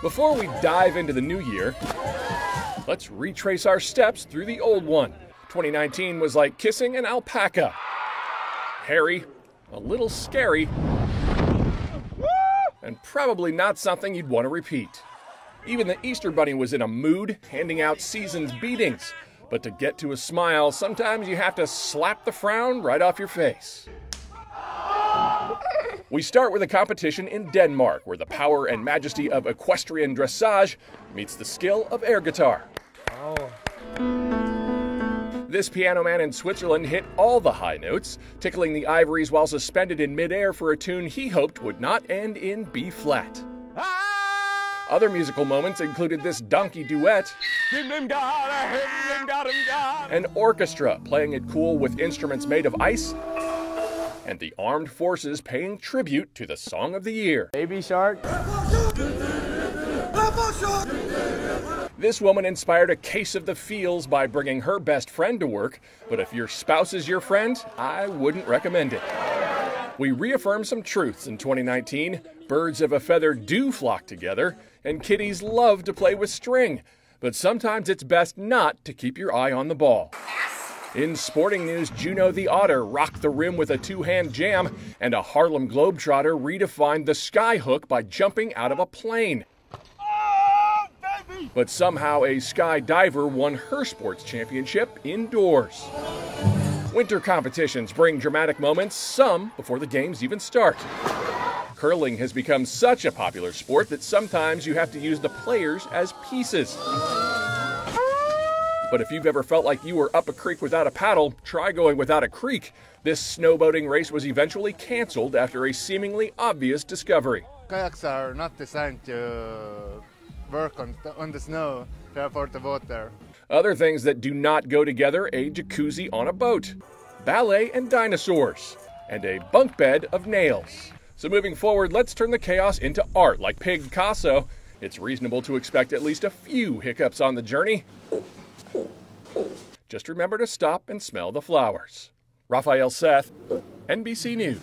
Before we dive into the new year, let's retrace our steps through the old one. 2019 was like kissing an alpaca. Hairy, a little scary, and probably not something you'd want to repeat. Even the Easter Bunny was in a mood, handing out season's beatings. But to get to a smile, sometimes you have to slap the frown right off your face. We start with a competition in Denmark, where the power and majesty of equestrian dressage meets the skill of air guitar. This piano man in Switzerland hit all the high notes, tickling the ivories while suspended in midair for a tune he hoped would not end in B-flat. Other musical moments included this donkey duet, an orchestra playing it cool with instruments made of ice, and the armed forces paying tribute to the song of the year. Baby Shark. This woman inspired a case of the feels by bringing her best friend to work, but if your spouse is your friend, I wouldn't recommend it. We reaffirm some truths in 2019. Birds of a feather do flock together, and kitties love to play with string, but sometimes it's best not to keep your eye on the ball. In sporting news, Juno the otter rocked the rim with a two-hand jam, and a Harlem Globetrotter redefined the skyhook by jumping out of a plane. But somehow a skydiver won her sports championship indoors. Winter competitions bring dramatic moments, some before the games even start. Curling has become such a popular sport that sometimes you have to use the players as pieces. But if you've ever felt like you were up a creek without a paddle, try going without a creek. This snowboating race was eventually canceled after a seemingly obvious discovery. Kayaks are not designed to work on the snow, therefore the water. Other things that do not go together: a jacuzzi on a boat, ballet and dinosaurs, and a bunk bed of nails. So moving forward, let's turn the chaos into art like Picasso. It's reasonable to expect at least a few hiccups on the journey. Just remember to stop and smell the flowers. Raphael, Seth, NBC News.